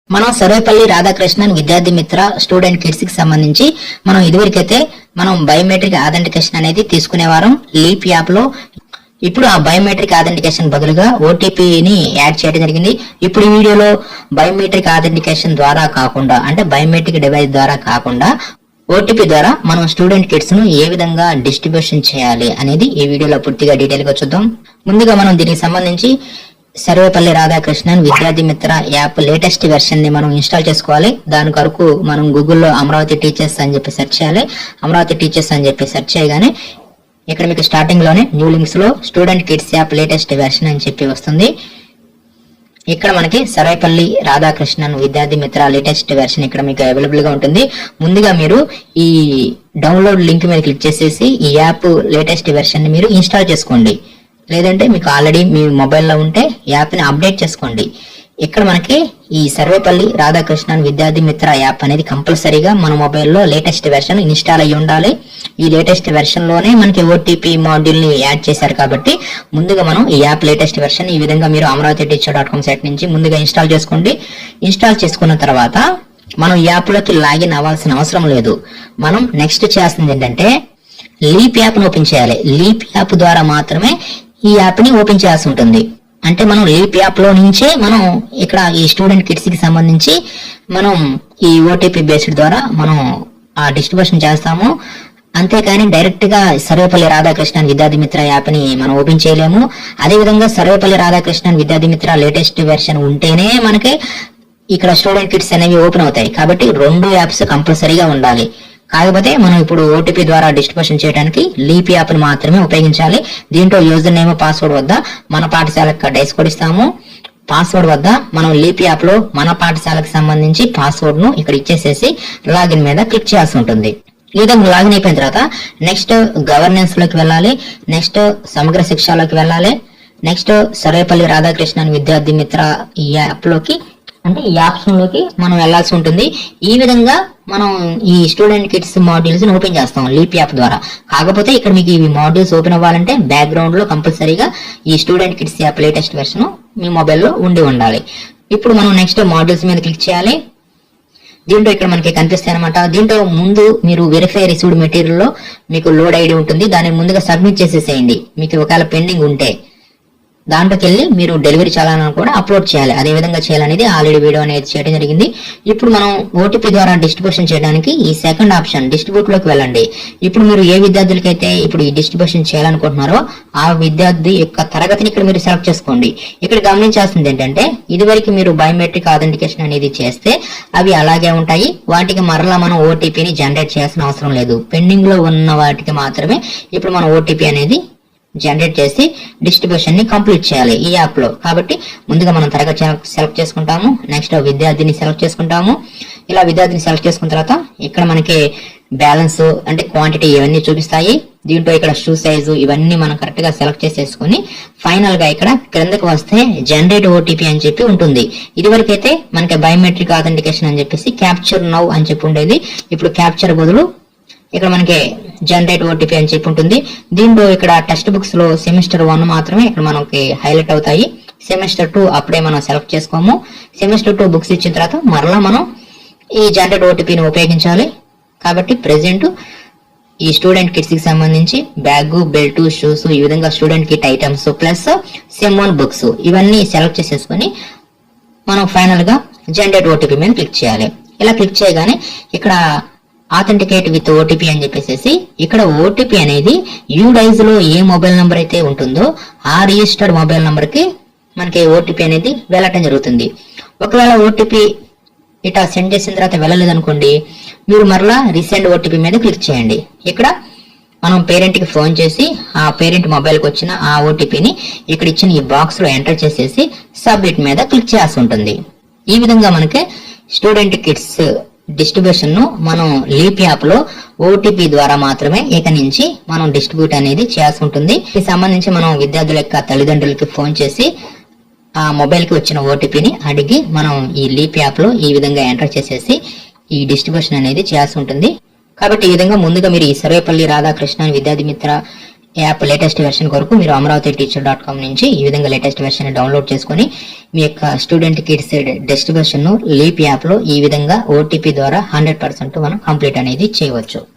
మనం సర్వేపల్లి రాధాకృష్ణన్ విద్యార్థి మిత్ర స్టూడెంట్ కిడ్స్ కి సంబంధించి మనం ఇదివరకైతే మనం బయోమెట్రిక్ ఆథెంటికేషన్ అనేది తీసుకునేవారం లీప్ యాప్ లో. ఇప్పుడు ఆ బయోమెట్రిక్ ఆథెంటికేషన్ బదులుగా ఓటీపీని యాడ్ చేయడం జరిగింది. ఇప్పుడు ఈ వీడియోలో బయోమెట్రిక్ ఆథెంటికేషన్ ద్వారా కాకుండా, అంటే బయోమెట్రిక్ డివైస్ ద్వారా కాకుండా ఓటీపీ ద్వారా మనం స్టూడెంట్ కిట్స్ ను ఏ విధంగా డిస్ట్రిబ్యూషన్ చేయాలి అనేది ఈ వీడియోలో పూర్తిగా డీటెయిల్ గా చూద్దాం. ముందుగా మనం దీనికి సంబంధించి సర్వేపల్లి రాధాకృష్ణన్ విద్యార్థి మిత్ర యాప్ లేటెస్ట్ వెర్షన్ ని మనం ఇన్స్టాల్ చేసుకోవాలి. దాని కొరకు మనం గూగుల్లో అమరావతి టీచర్స్ అని చెప్పి సెర్చ్ చేయాలి. అమరావతి టీచర్స్ అని చెప్పి సెర్చ్ చేయగానే ఇక్కడ మీకు స్టార్టింగ్ లోనే న్యూ లింక్స్ లో student kids app latest version అని చెప్పి వస్తుంది. ఇక్కడ మనకి సర్వేపల్లి రాధాకృష్ణన్ విద్యార్థి మిత్ర లేటెస్ట్ వెర్షన్ ఇక్కడ మీకు అవైలబుల్ గా ఉంటుంది. ముందుగా మీరు ఈ డౌన్లోడ్ లింక్ మీద క్లిక్ చేసేసి ఈ యాప్ లేటెస్ట్ వెర్షన్ ని మీరు ఇన్స్టాల్ చేసుకోండి. లేదంటే మీకు ఆల్రెడీ మీ మొబైల్లో ఉంటే యాప్ ని అప్డేట్ చేసుకోండి. ఇక్కడ మనకి ఈ సర్వేపల్లి రాధాకృష్ణన్ విద్యార్థి మిత్ర యాప్ అనేది కంపల్సరీగా మన మొబైల్లో లేటెస్ట్ వెర్షన్ ఇన్స్టాల్ అయ్యి ఉండాలి. ఈ లేటెస్ట్ వెర్షన్ లోనే మనకి ఓటీపీ మాడ్యూల్ ని యాడ్ చేశారు కాబట్టి ముందుగా మనం ఈ యాప్ లేటెస్ట్ వెర్షన్ ఈ విధంగా మీరు అమరావతి టీచర్.com సైట్ నుంచి ముందుగా ఇన్స్టాల్ చేసుకోండి. ఇన్స్టాల్ చేసుకున్న తర్వాత మనం ఈ యాప్ లోకి లాగిన్ అవ్వాల్సిన అవసరం లేదు. మనం నెక్స్ట్ చేయాల్సింది ఏంటంటే లీప్ యాప్ ను ఓపెన్ చేయాలి. లీప్ యాప్ ద్వారా మాత్రమే ఈ యాప్ ని ఓపెన్ చేయాల్సి ఉంటుంది. అంటే మనం లీప్ యాప్ లో నుంచే మనం ఇక్కడ ఈ స్టూడెంట్ కిడ్స్ కి సంబంధించి మనం ఈ ఓటీపీ బేస్డ్ ద్వారా మనం ఆ డిస్ట్రిబ్యూషన్ చేస్తాము. అంతేకాని డైరెక్ట్ గా సర్వేపల్లి రాధాకృష్ణన్ విద్యార్థి మిత్ర యాప్ ని మనం ఓపెన్ చేయలేము. అదే విధంగా సర్వేపల్లి రాధాకృష్ణన్ విద్యార్థి మిత్ర లేటెస్ట్ వెర్షన్ ఉంటేనే మనకి ఇక్కడ స్టూడెంట్ కిడ్స్ అనేవి ఓపెన్ అవుతాయి. కాబట్టి రెండు యాప్స్ కంపల్సరీగా ఉండాలి. కాకపోతే మనం ఇప్పుడు ఓటీపీ ద్వారా డిస్ట్రిబ్యూషన్ చేయడానికి లీప్ యాప్ ని మాత్రమే ఉపయోగించాలి. దీంట్లో యూజర్ నేమ్ పాస్వర్డ్ వద్ద మన పాఠశాలకు డైస్ కోడ్ ఇస్తాము. పాస్వర్డ్ వద్ద మనం లీప్ యాప్ లో మన పాఠశాలకు సంబంధించి పాస్వర్డ్ ను ఇక్కడ ఇచ్చేసేసి లాగిన్ మీద క్లిక్ చేయాల్సి ఉంటుంది. ఈ విధంగా లాగిన్ అయిపోయిన తర్వాత నెక్స్ట్ గవర్నెన్స్ లోకి వెళ్ళాలి. నెక్స్ట్ సమగ్ర శిక్షలోకి వెళ్ళాలి. నెక్స్ట్ సర్వేపల్లి రాధాకృష్ణన్ విద్యార్థి మిత్ర ఈ యాప్ లోకి, అంటే ఈ ఆప్షన్ లోకి మనం వెళ్లాల్సి ఉంటుంది. ఈ విధంగా మనం ఈ స్టూడెంట్ కిడ్స్ మాడ్యూల్స్ ని ఓపెన్ చేస్తాం లీప్ యాప్ ద్వారా. కాకపోతే ఇక్కడ మీకు ఈ మాడ్యూల్స్ ఓపెన్ అవ్వాలంటే బ్యాక్గ్రౌండ్ లో కంపల్సరీగా ఈ student kids app latest version మీ మొబైల్లో ఉండాలి. ఇప్పుడు మనం నెక్స్ట్ మాడ్యూల్స్ మీద క్లిక్ చేయాలి. దీంట్లో ఇక్కడ మనకి కనిపిస్తాయి అనమాట. దీంట్లో ముందు మీరు వెరిఫై రిసీవ్డ్ మెటీరియల్ లో మీకు లోడ్ ఐడి ఉంటుంది. దాన్ని ముందుగా సబ్మిట్ చేసేసేయండి. మీకు ఒకవేళ పెండింగ్ ఉంటే దాంట్లోకి వెళ్ళి మీరు డెలివరీ చాలాను కూడా అప్లోడ్ చేయాలి. అదే విధంగా చేయాలనేది ఆల్రెడీ వీడియో అనేది చేయడం జరిగింది. ఇప్పుడు మనం ఓటీపీ ద్వారా డిస్ట్రిబ్యూషన్ చేయడానికి ఈ సెకండ్ ఆప్షన్ డిస్ట్రిబ్యూట్ లోకి వెళ్ళండి. ఇప్పుడు మీరు ఏ విద్యార్థులకైతే ఇప్పుడు ఈ డిస్ట్రిబ్యూషన్ చేయాలనుకుంటున్నారో ఆ విద్యార్థి యొక్క తరగతిని ఇక్కడ మీరు సెలెక్ట్ చేసుకోండి. ఇక్కడ గమనించాల్సింది ఏంటంటే ఇదివరకు మీరు బయోమెట్రిక్ ఆథెంటికేషన్ అనేది చేస్తే అవి అలాగే ఉంటాయి. వాటికి మరలా మనం ఓటీపీని జనరేట్ చేయాల్సిన అవసరం లేదు. పెండింగ్ లో ఉన్న వాటికి మాత్రమే ఇప్పుడు మనం ఓటీపీ అనేది జనరేట్ చేసి డిస్ట్రిబ్యూషన్ ని కంప్లీట్ చేయాలి ఈ యాప్ లో. కాబట్టి ముందుగా మనం తరగతి సెలెక్ట్ చేసుకుంటాము. నెక్స్ట్ విద్యార్థిని సెలెక్ట్ చేసుకుంటాము. ఇలా విద్యార్థిని సెలెక్ట్ చేసుకున్న తర్వాత ఇక్కడ మనకి బ్యాలెన్స్ అంటే క్వాంటిటీ ఇవన్నీ చూపిస్తాయి. దీంట్లో ఇక్కడ షూ సైజు ఇవన్నీ మనం కరెక్ట్ గా సెలెక్ట్ చేసేసుకుని ఫైనల్ గా ఇక్కడ క్రిందకి వస్తే జనరేట్ ఓటీపీ అని చెప్పి ఉంటుంది. ఇదివరకైతే మనకి బయోమెట్రిక్ ఆథెంటికేషన్ అని చెప్పేసి క్యాప్చర్ నౌ అని చెప్పి ఉండేది. ఇప్పుడు క్యాప్చర్ బదులు ఇక్కడ మనకి జనరేట్ ఓటీపీ అని చెప్పి ఉంటుంది. దీంట్లో ఇక్కడ టెక్స్ట్ బుక్స్ లో సెమిస్టర్ 1 మాత్రమే ఇక్కడ మనకి హైలైట్ అవుతాయి. సెమిస్టర్ 2 అప్పుడే మనం సెలెక్ట్ చేసుకోము. సెమిస్టర్ 2 బుక్స్ ఇచ్చిన తర్వాత మరలా మనం ఈ జనరేట్ ఓటీపీని ఉపయోగించాలి. కాబట్టి ప్రెసెంట్ ఈ స్టూడెంట్ కిట్స్ కి సంబంధించి బ్యాగ్, బెల్ట్, షూస్ ఈ విధంగా student kit items plus sem 1 books ఇవన్నీ సెలెక్ట్ చేసేసుకుని మనం ఫైనల్ గా జనరేట్ ఓటీపీ మీద క్లిక్ చేయాలి. ఇలా క్లిక్ చేయగానే ఇక్కడ ఆథెంటికేట్ విత్ ఓటీపీ అని చెప్పేసి ఇక్కడ ఓటీపీ అనేది యూడైజ్ లో ఏ మొబైల్ నంబర్ అయితే ఉంటుందో ఆ రిజిస్టర్డ్ మొబైల్ నంబర్ కి మనకి ఓటీపీ అనేది వెళ్ళటం జరుగుతుంది. ఒకవేళ ఓటీపీ ఇట్లా సెండ్ చేసిన తర్వాత వెళ్ళలేదనుకోండి, మీరు మరలా రీసెండ్ ఓటీపీ మీద క్లిక్ చేయండి. ఇక్కడ మనం పేరెంట్ కి ఫోన్ చేసి ఆ పేరెంట్ మొబైల్ కి వచ్చిన ఆ ఓటీపీని ఇక్కడ ఇచ్చిన ఈ బాక్స్ లో ఎంటర్ చేసేసి సబ్మిట్ మీద క్లిక్ చేయాల్సి ఉంటుంది. ఈ విధంగా మనకి స్టూడెంట్ కిడ్స్ డిస్ట్రిబ్యూషన్ ను మనం లీప్ యాప్ లో ఓటీపీ ద్వారా మాత్రమే ఇక నుంచి మనం డిస్ట్రిబ్యూట్ అనేది చేయాల్సి ఉంటుంది. దీనికి సంబంధించి మనం విద్యార్థుల యొక్క తల్లిదండ్రులకి ఫోన్ చేసి ఆ మొబైల్ కి వచ్చిన ఓటీపీని అడిగి మనం ఈ లీప్ యాప్ లో ఈ విధంగా ఎంటర్ చేసేసి ఈ డిస్ట్రిబ్యూషన్ అనేది చేయాల్సి ఉంటుంది. కాబట్టి ఈ విధంగా ముందుగా మీరు ఈ సర్వేపల్లి రాధాకృష్ణన్ విద్యార్థి మిత్ర యాప్ లేటెస్ట్ వెర్షన్ కొరకు మీరు amravati-teacher.com నుంచి ఈ విధంగా లేటెస్ట్ వెర్షన్ డౌన్లోడ్ చేసుకొని మీ యొక్క స్టూడెంట్ కిడ్స్ టెస్ట్ వెర్షన్ ను లీప్ యాప్ లో ఈ విధంగా OTP ద్వారా 100% మనం కంప్లీట్ అనేది చేయవచ్చు.